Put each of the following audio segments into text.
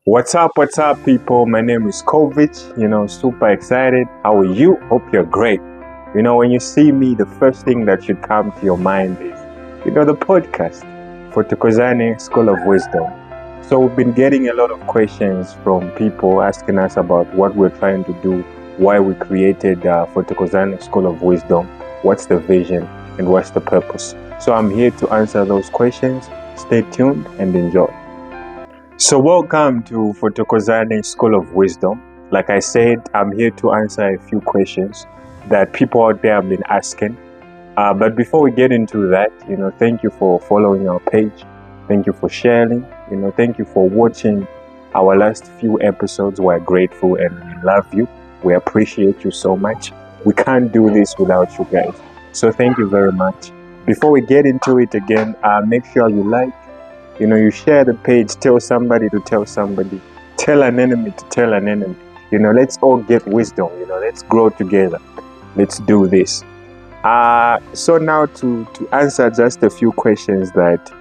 What's up, people? My name is Kovic. Super excited. How are you? Hope you're great. When you see me, the first thing that should come to your mind is, the podcast, Fothokozani, School of Wisdom. So we've been getting a lot of questions from people asking us about what we're trying to do, why we created Fothokozani, School of Wisdom, what's the vision, and what's the purpose. So I'm here to answer those questions. Stay tuned and enjoy. So welcome to Fothokozani School of Wisdom. Like I said, I'm here to answer a few questions that people out there have been asking. But before we get into that, thank you for following our page. Thank you for sharing. Thank you for watching our last few episodes. We're grateful and we love you. We appreciate you so much. We can't do this without you guys. So thank you very much. Before we get into it again, make sure you like. You share the page, tell somebody to tell somebody, tell an enemy to tell an enemy. Let's all get wisdom, let's grow together. Let's do this. So now to answer just a few questions that,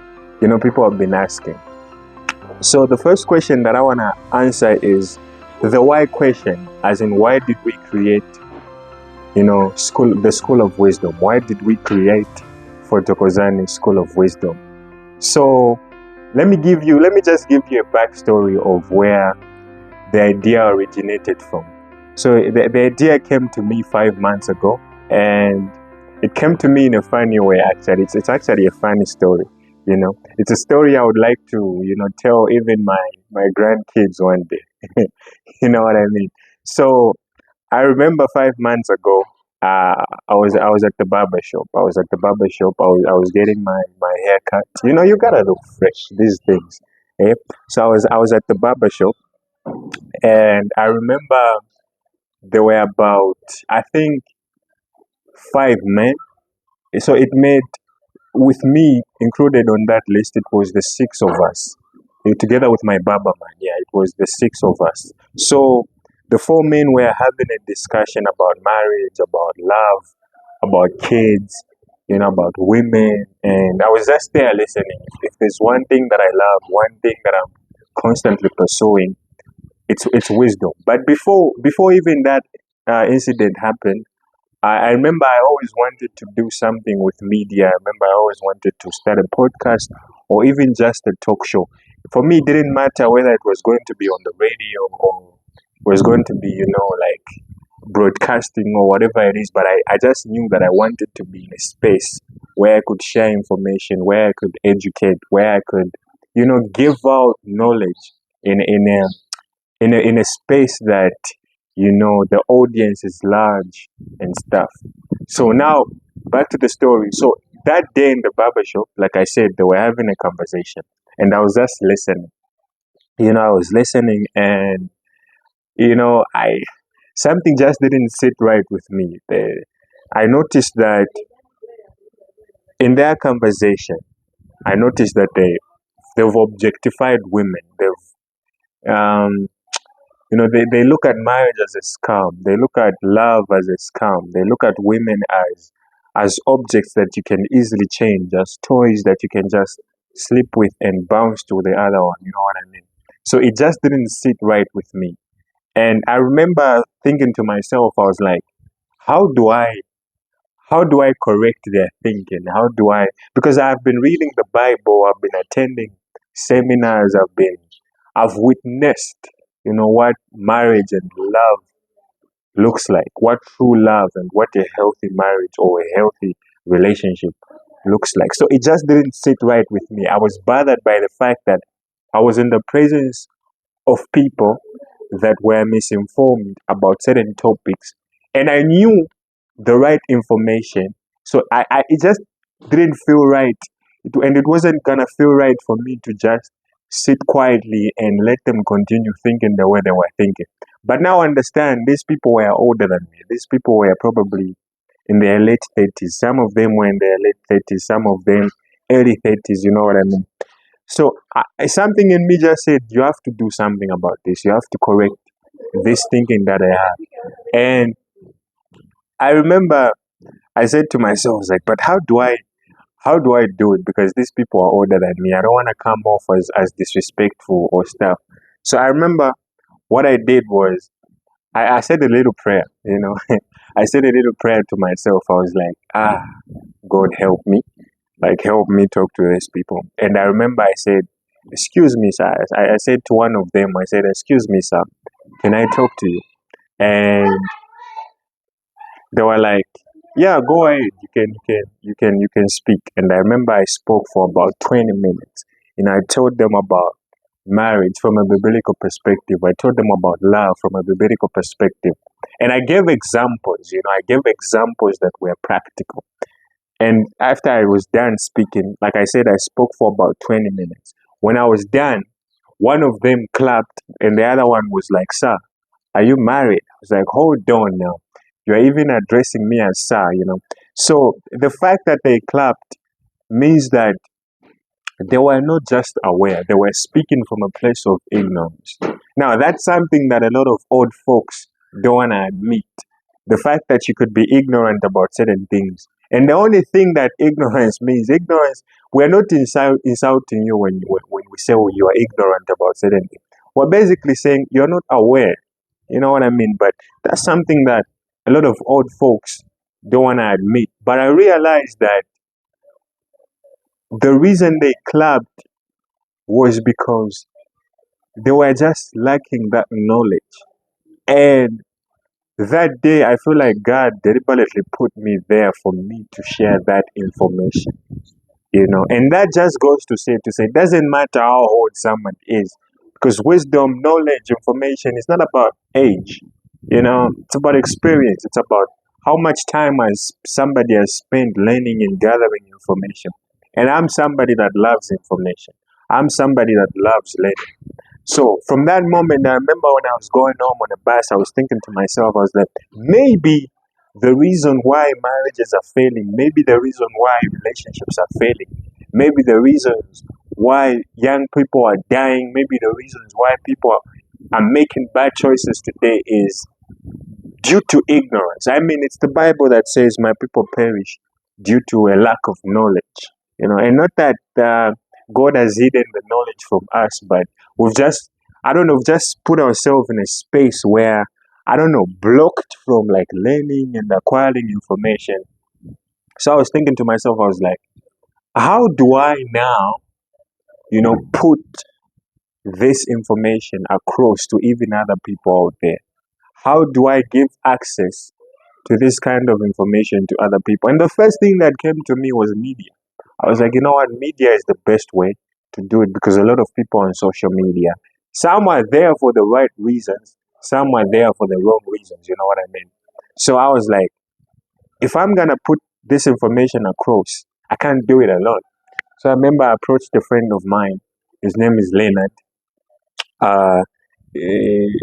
people have been asking. So the first question that I want to answer is the why question, as in why did we create, the School of Wisdom? Why did we create Fothokozani School of Wisdom? So let me just give you a backstory of where the idea originated from. So the idea came to me 5 months ago, and it came to me in a funny way. Actually, it's actually a funny story. It's a story I would like to tell even my grandkids one day. You know what I mean? So I remember 5 months ago, I was at the barber shop. I was getting my haircut. You gotta look fresh these things. Eh? So I was at the barber shop, and I remember there were about, I think, 5 men. So it made, with me included on that list, it was the six of us. Together with my barber man. Yeah, it was the six of us. So the 4 men were having a discussion about marriage, about love, about kids, about women, and I was just there listening. If there's one thing that I love, one thing that I'm constantly pursuing, it's wisdom. But before even that incident happened, I remember I always wanted to do something with media. I remember I always wanted to start a podcast or even just a talk show. For me, it didn't matter whether it was going to be on the radio or was going to be, like broadcasting or whatever it is, but I just knew that I wanted to be in a space where I could share information, where I could educate, where I could, give out knowledge in a space that, the audience is large and stuff. So now back to the story. So that day in the barber shop, like I said, they were having a conversation and I was just listening. I was listening and I something just didn't sit right with me. I noticed that in their conversation, I noticed that they've objectified women. They look at marriage as a scam. They look at love as a scam. They look at women as objects that you can easily change, as toys that you can just sleep with and bounce to the other one. You know what I mean? So it just didn't sit right with me. And I remember thinking to myself, I was like, how do I correct their thinking? Because I've been reading the Bible, I've been attending seminars, I've witnessed, what marriage and love looks like, what true love and what a healthy marriage or a healthy relationship looks like. So it just didn't sit right with me. I was bothered by the fact that I was in the presence of people that were misinformed about certain topics, and I knew the right information. So it just didn't feel right, and it wasn't gonna feel right for me to just sit quietly and let them continue thinking the way they were thinking. But now I understand these people were older than me. These people were probably in their late 30s. Some of them were in their late 30s. Some of them early 30s. You know what I mean? So something in me just said, you have to do something about this. You have to correct this thinking that I have. And I remember I said to myself, I was like, but how do I do it? Because these people are older than me. I don't want to come off as disrespectful or stuff. So I remember what I did was I said a little prayer, I said a little prayer to myself. I was like, God help me. Like, help me talk to these people. And I remember I said, excuse me, sir. I said to one of them, I said, excuse me, sir, can I talk to you? And they were like, yeah, go ahead. You can speak. And I remember I spoke for about 20 minutes. And I told them about marriage from a biblical perspective. I told them about love from a biblical perspective. And I gave examples, I gave examples that were practical. And after I was done speaking, like I said, I spoke for about 20 minutes. When I was done, one of them clapped and the other one was like, sir, are you married? I was like, hold on now. You're even addressing me as sir. So the fact that they clapped means that they were not just aware, they were speaking from a place of ignorance. Now, that's something that a lot of old folks don't want to admit. The fact that you could be ignorant about certain things. And the only thing that ignorance means, we're not insulting you when we say you are ignorant about certain things. We're basically saying you're not aware. You know what I mean? But that's something that a lot of old folks don't want to admit. But I realized that the reason they clapped was because they were just lacking that knowledge. And that day, I feel like God deliberately put me there for me to share that information. And that just goes to say, it doesn't matter how old someone is, because wisdom, knowledge, information is not about age. It's about experience. It's about how much time has somebody has spent learning and gathering information. And I'm somebody that loves information. I'm somebody that loves learning. So from that moment, I remember when I was going home on the bus, I was thinking to myself, I was like, maybe the reason why marriages are failing, maybe the reason why relationships are failing, maybe the reasons why young people are dying, maybe the reasons why people are making bad choices today is due to ignorance. I mean, it's the Bible that says, my people perish due to a lack of knowledge. And not that God has hidden the knowledge from us, but we've just put ourselves in a space where, blocked from like learning and acquiring information. So I was thinking to myself, I was like, how do I now, put this information across to even other people out there? How do I give access to this kind of information to other people? And the first thing that came to me was media. I was like, you know what? Media is the best way to do it, because a lot of people on social media, some are there for the right reasons, some are there for the wrong reasons. You know what I mean? So I was like, if I'm going to put this information across, I can't do it alone. So I remember I approached a friend of mine. His name is Leonard. Uh, and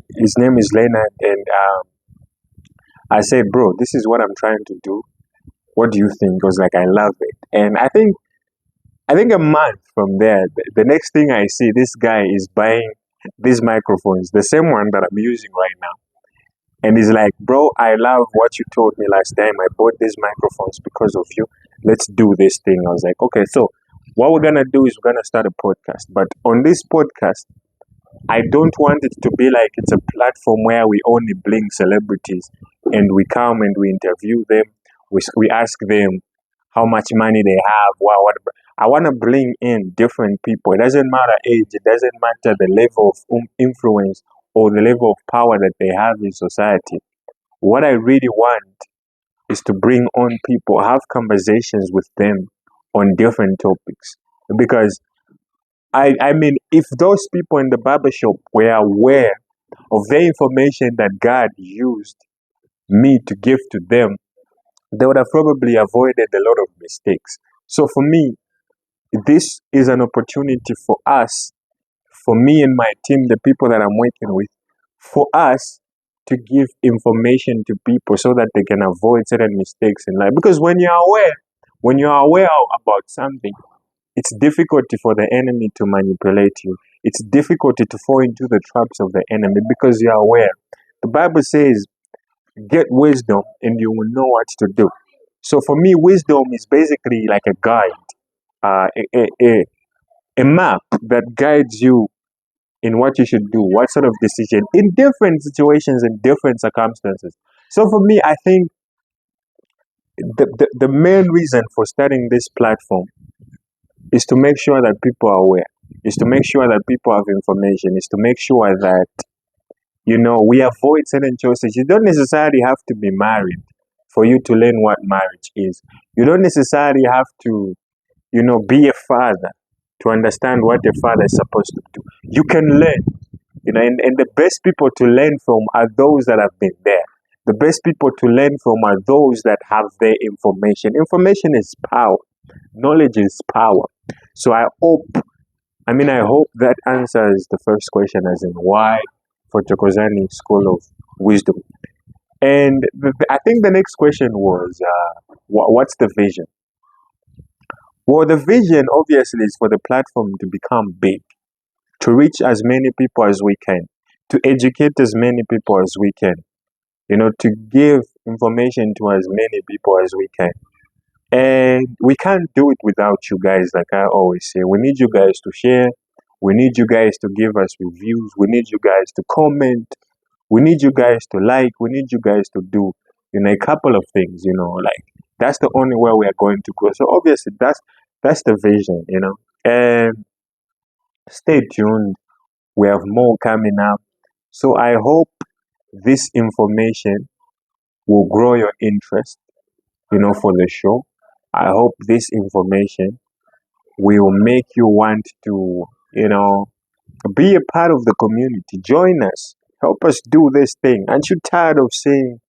I said, bro, this is what I'm trying to do. What do you think? He was like, I love it. And I think a month from there, the next thing I see, this guy is buying these microphones, the same one that I'm using right now. And he's like, bro, I love what you told me last time. I bought these microphones because of you. Let's do this thing. I was like, okay, so what we're going to do is we're going to start a podcast. But on this podcast, I don't want it to be like it's a platform where we only bring celebrities and we come and we interview them. We ask them how much money they have. What I want to bring in different people. It doesn't matter age. It doesn't matter the level of influence or the level of power that they have in society. What I really want is to bring on people, have conversations with them on different topics. Because I mean, if those people in the barbershop were aware of the information that God used me to give to them, they would have probably avoided a lot of mistakes. So for me, this is an opportunity for us, for me and my team, the people that I'm working with, for us to give information to people so that they can avoid certain mistakes in life. Because when you're aware about something, it's difficult for the enemy to manipulate you. It's difficult to fall into the traps of the enemy because you're aware. The Bible says, get wisdom and you will know what to do. So for me, wisdom is basically like a guide, a map that guides you in what you should do, what sort of decision in different situations, in different circumstances. So for me, I think the main reason for starting this platform is to make sure that people are aware, is to make sure that people have information, is to make sure that, we avoid certain choices. You don't necessarily have to be married for you to learn what marriage is. You don't necessarily have to, be a father to understand what a father is supposed to do. You can learn, and the best people to learn from are those that have been there. The best people to learn from are those that have their information. Information is power. Knowledge is power. So I hope that answers the first question, as in why Fothokozani School of Wisdom. And I think the next question was, what's the vision? Well, the vision obviously is for the platform to become big, to reach as many people as we can, to educate as many people as we can, to give information to as many people as we can. And we can't do it without you guys, like I always say. We need you guys to share. We need you guys to give us reviews. We need you guys to comment. We need you guys to like. We need you guys to do, a couple of things, like that's the only way we are going to grow. So obviously that's the vision, And stay tuned. We have more coming up. So I hope this information will grow your interest, for the show. I hope this information will make you want to, be a part of the community. Join us. Help us do this thing. Aren't you tired of seeing,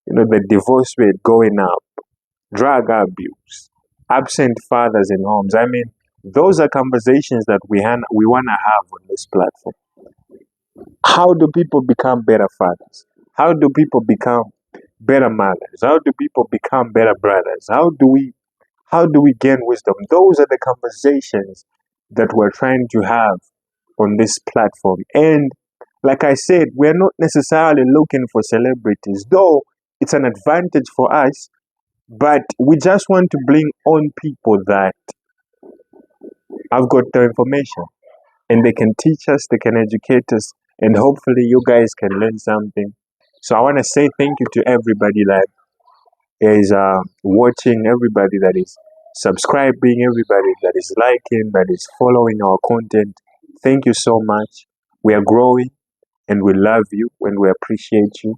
the divorce rate going up, drug abuse, absent fathers in homes? Those are conversations that we want to have on this platform. How do people become better fathers? How do people become better mothers? How do people become better brothers? How do we gain wisdom? Those are the conversations that we're trying to have on this platform. And like I said, we're not necessarily looking for celebrities, though it's an advantage for us, but we just want to bring on people that have got the information and they can teach us, they can educate us, and hopefully you guys can learn something. So I want to say thank you to everybody that is watching, everybody that is subscribing, everybody that is liking, that is following our content. Thank you so much. We are growing and we love you and we appreciate you.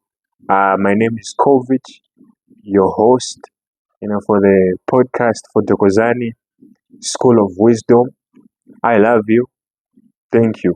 My name is Kovic, your host, for the podcast Fothokozani School of Wisdom. I love you. Thank you.